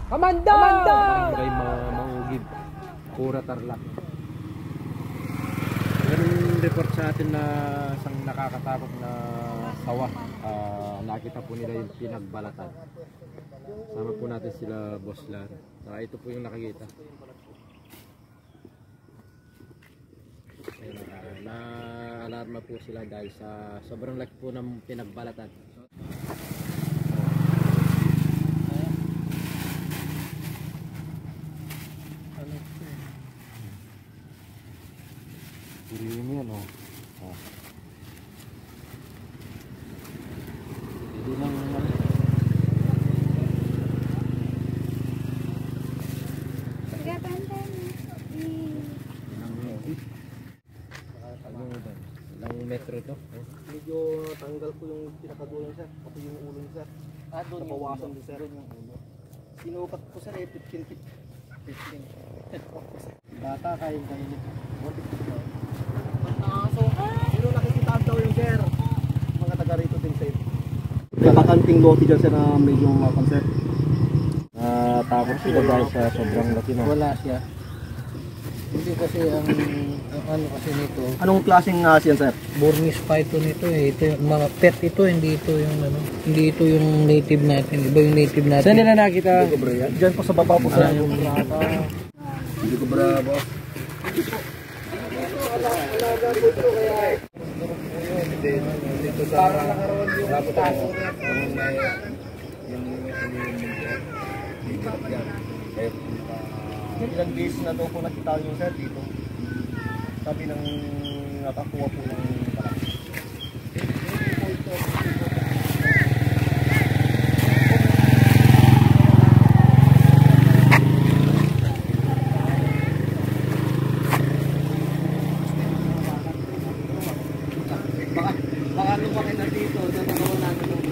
Kamanda! Barangay Maugid, Pura Tarlac. Meron report sa atin na isang nakakatakot na sawa. Nakita po nila yung pinagbalatan. Sama po natin sila Boss Lar. Ito po yung nakikita. Na-alarma po sila dahil sa sobrang laki po ng pinagbalatan. Ini yan oh. Hindi lang ilang metro to? Medyo tanggal ko yung pinakadulan sir, pati yung ulo niya sir. Doon nabawasan din sir yung ulo. Sinukat ko sir 15 feet. 15. Bata kain niya. Pero nakikita daw yung sir. Mga taga rito din sir. May bakanting lote dyan sir na medyo mapanser. Takot sila dahil sa sobrang laki no? Wala siya. Hindi kasi ang ano kasi nito. Anong klaseng yan sir? Burmese python ito eh. Ito yung mga pet ito, hindi ito yung ano. Hindi ito yung native natin. Iba yung native natin. Saan nila nakita? Diyan po sa baba po sir. Hindi ko bravo. Dito sa rapot ako. Ilang days na daw po nakita nyo sir dito. Sabi ng nakakuha po ng palak. Baka lumaki na dito, natagawa natin yung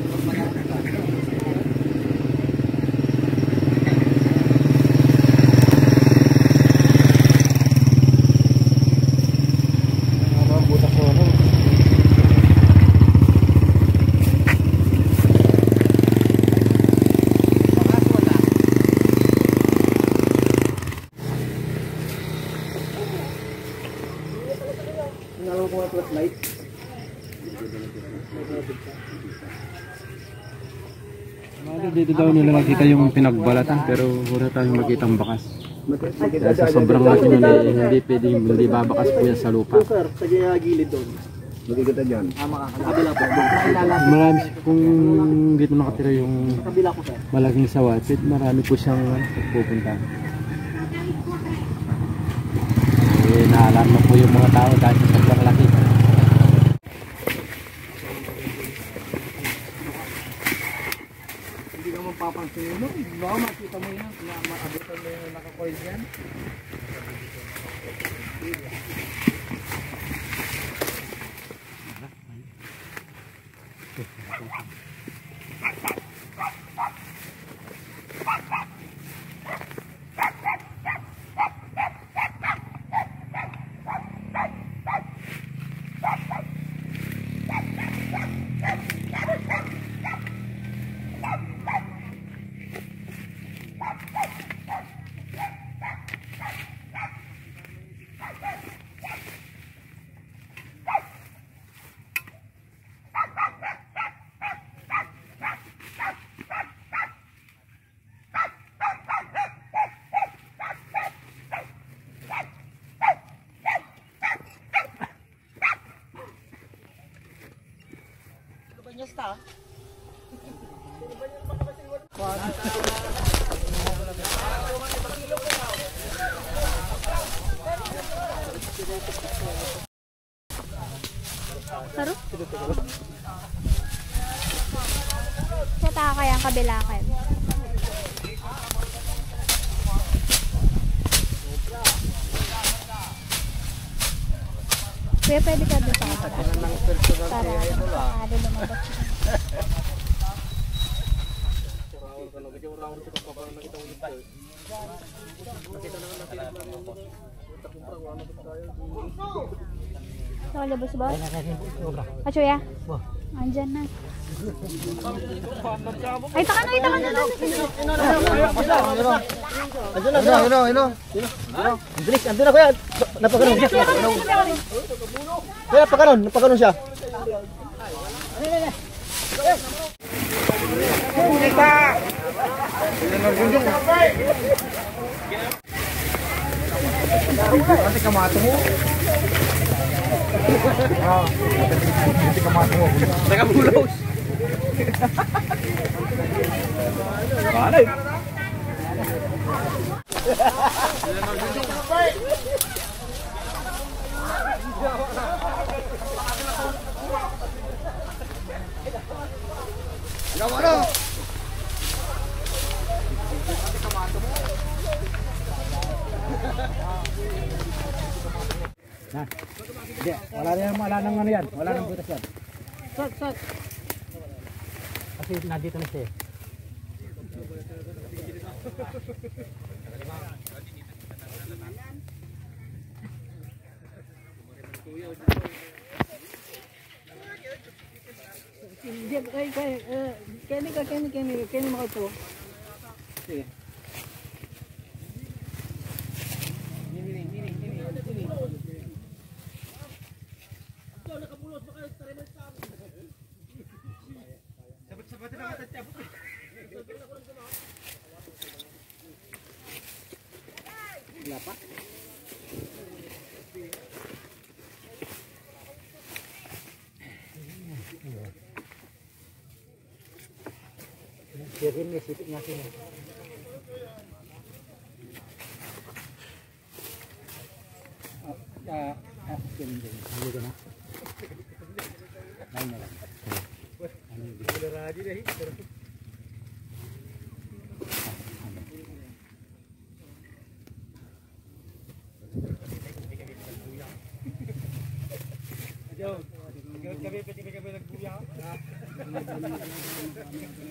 Dito daw nila nakita yung pinagbalatan pero wala tayong makitang bakas. Dahil sa sobrang laki na hindi pwede, hindi babakas po yan sa lupa. Sir, sa gilid doon. Makikita dyan. kabila po. Marami kung dito nakatira yung Kabila po sir. malaking sawa, marami po siyang pupunta. Naalarma po yung mga tao dahil sa sobrang laki. Hindi naman papansin mo. Baka makita mo yan. Maabutan mo yung nakakoil dyan. Banyasta. Saro? Sa takay ang kabilakan. Kuya, pwede ka doon sa kapag para makakado lumabas. Nakalabas ba? Kachuya? Andyan na. Ay, taka na. Bilis, andun na kuya. Napakanon siya. Kuya, napakanon siya. Kasi kamato mo. Kasi kamato mo. Nakabulos. Balay. Hindi, wala nang ano yan. Wala nang butas yan. Sot. Kasi nandito na siya. Kaya makaupo. Sige. Sirin may sipit nga sila. Hindi ko na.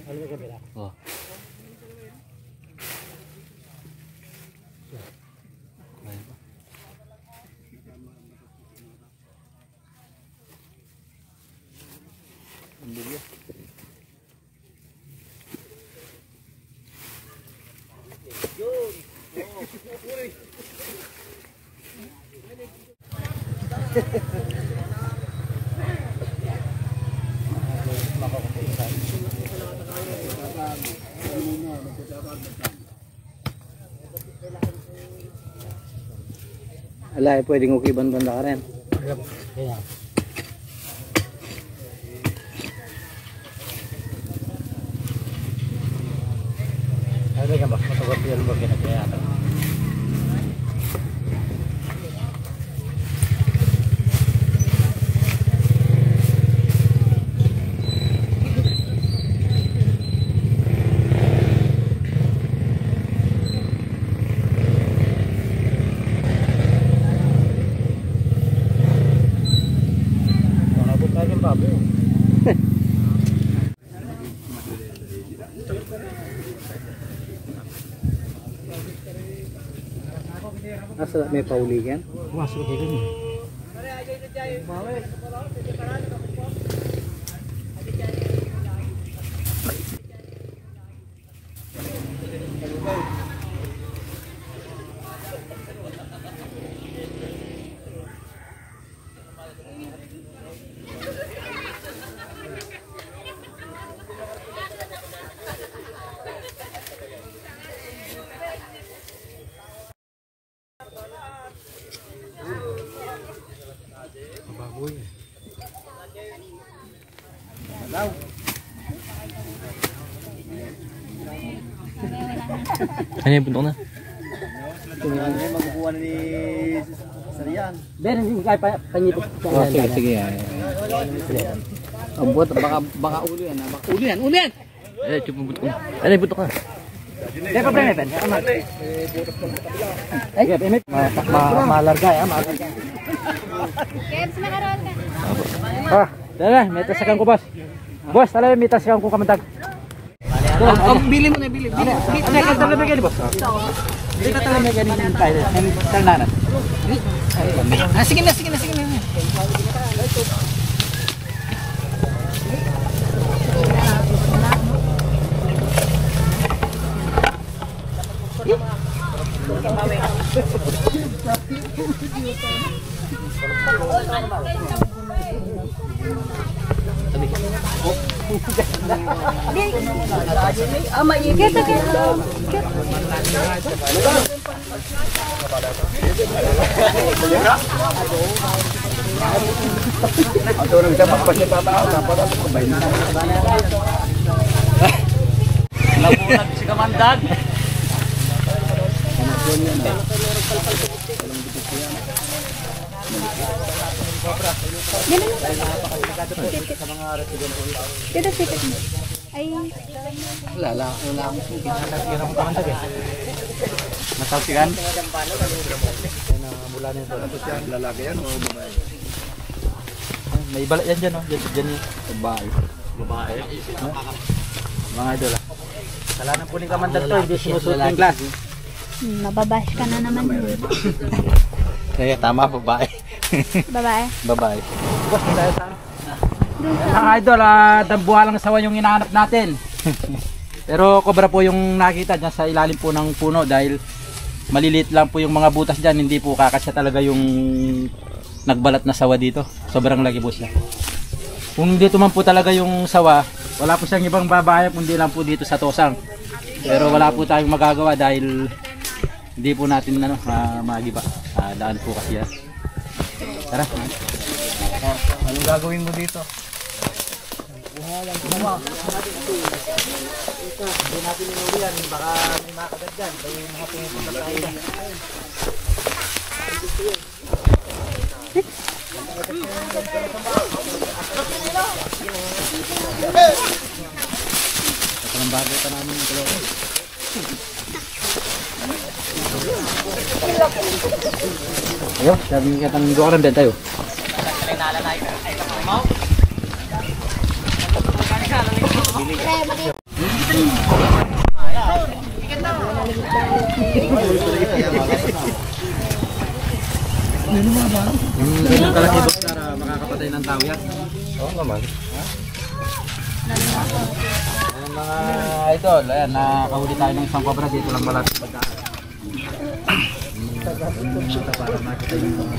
Ayun na lang. Oh. Alay, pwedeng ukiban banda ka rin. Kaya. Ano ka ba? Matagot yung mo kinakaya. Nasa may pauligan? Masuk kayak gini. Ano yung puntok na? Tumingin niya magkukuha ni Sarian. Ben, hindi kaya panyipot. Sige. Ang buhat, baka ulo yan. Ulo yan! Eh, chupa puntok na. Ano yung puntok na? Hindi problema, Ben. Ay, Emit. Malarga, ya. Kebs, makaroon ka. Dala, may tasakan ko, boss. Boss, tala, may tasakan ko kamandag. Bili mo na, bili. Ano ka talaga gani, boss? Hindi ka talaga gani tayo. Talnanan. Sige na. Kita. Nabunag si Kamandag. Dito sikat mo. Ay, Wala akong sige. Nakakira mo Kamandag eh. Matawsigan? Lalaki yan o babae? May balat yan dyan, oh. Dyan yung babae. Babae? Mga idol, ah. Kasalanan po ni Kamandag to, hindi sinusuot yung glass. mababash ka na naman. Kaya tama, babae. Babae. Babae. Doon sa... Mga idol, dambuhalang sawa yung hinahanap natin. Pero kobra po yung nakita dyan sa ilalim po ng puno dahil maliliit lang po yung mga butas dyan, hindi po kakasya talaga yung nagbalat na sawa dito. Sobrang laki po siya. Kung dito man po talaga yung sawa, wala po siyang ibang babae kundi lang po dito sa tosang. Pero wala po tayong magagawa dahil hindi po natin magiba. Daan po kasi yan. Tara. Anong gagawin mo dito? Hindi natin inuwi yan, baka may makagad dyan. Kaya yung mga pumupunta tayo dyan. Ito ng bagay pa namin yung dalawa. Ayo, sabi nga kitang doon rin tayo. Yung kalaki doktor makakapatay ng tao yan. Oo naman. Ayan mga idol, ayan, nakahuli tayo ng isang cobra dito lang malapit sa pagkaan. Para makita yung mga...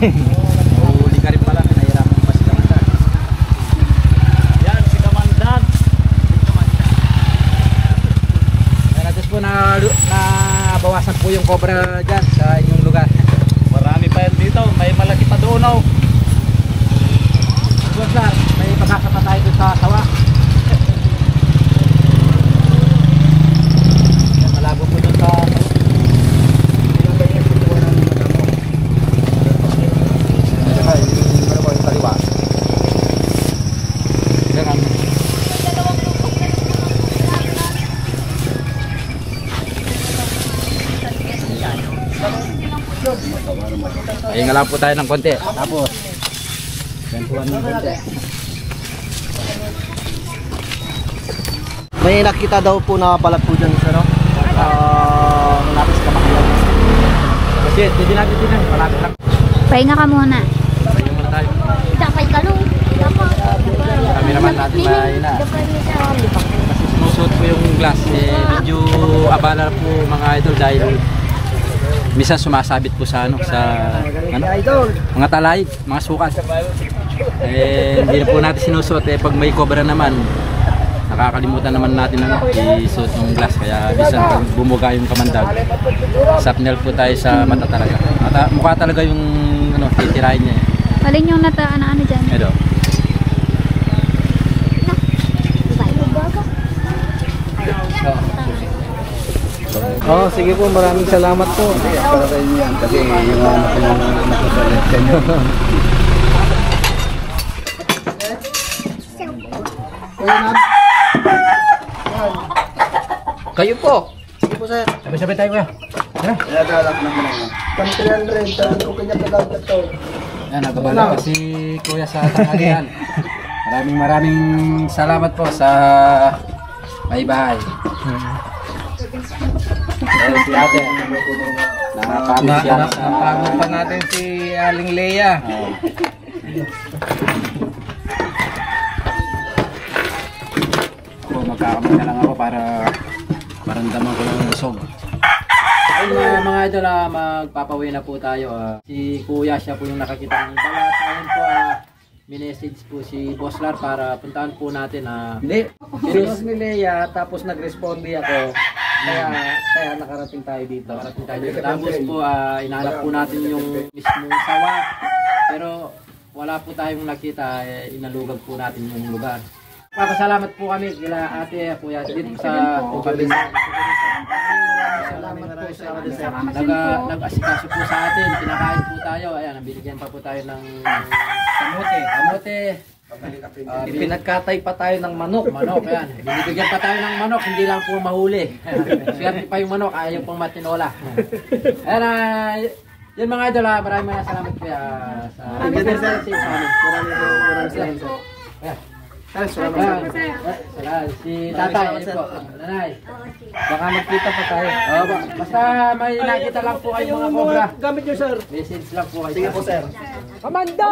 Huli ka rin pala, pinahirapan pa si Kamandag. Yan, si Kamandag. Kaya natin po nabawasan po yung cobra dyan sa inyong lugar. Marami pa yan dito, may malaki pa doon. Sir, may pagkasa pa tayo dun sa sawa. Malabo po dun sa ayun nga lang po tayo ng konti. Tapos bentuan ng konti. May nakita daw po na balat po dyan sa ano? Malapit sa kamakyan. Kasi hindi natin din yan. Malapit lang. Pahinga ka muna. Ayun muna tayo. Tapay ka nung. Kami naman natin mahina. Kasi sinusuot po yung glass. Medyo abala po mga idol dahil minsan sumasabit po sa mga talay, mga sukat. Hindi na po natin sinusuot. Pag may cobra naman, nakakalimutan naman natin isuot ng glass. Kaya minsan pag bumuga yung Kamandag, sapnel po tayo sa mata talaga. Mukha talaga yung titirahin niya. Alin yung ano dyan? Ito. Oh, sige po, maraming salamat po. Para sa inyo yan. Kasi yung nakasalit sa inyo. Kayo po. Sabay-sabay tayo kuya. Nagagalak naman ako. Pang 300, saan ko kanya pagkakot to? Yan, nagabala pa si Kuya sa tanghalian. Maraming salamat po sa bye-bye. Ayun si ate. Nakapagod siya. Napagod pa natin si Aling Lea. Ako, magkakamay na lang ako para maramdaman ko ng busog. Ayun mga idol, magpapawi na po tayo. Si Kuya, siya po yung nakakita ng balat. Ayun po, minessage po si Boss Lar para puntahan po natin. Hindi. Pinost ni Lea, tapos nag-responde ako. Kaya nakarating tayo dito. Nakarating tayo dito. Tapos po, inanap po natin yung mismong sawa. Pero wala po tayong nakita, inalugag po natin yung lugar. Papasalamat po kami kila ate, kuya dito sa pagpabinsa. Nag-asikaso po sa atin, pinakain po tayo. Ayan, binigyan pa po tayo ng kamote. Pinagkatay pa tayo ng manok. Ayan. Binibigyan pa tayo ng manok, hindi lang po mahuli. Swerte pa yung manok, ayaw pong matinola. Ayan, yun mga idol, maraming salamat kuya sa amin. Maraming salamat. Salamat. Si tatay, yun po. Nanay. Baka magkita pa tayo. Basta may nakita lang po kayo mga cobra. Gamit nyo, sir. Message lang po kayo. Sige po, sir. Amanda!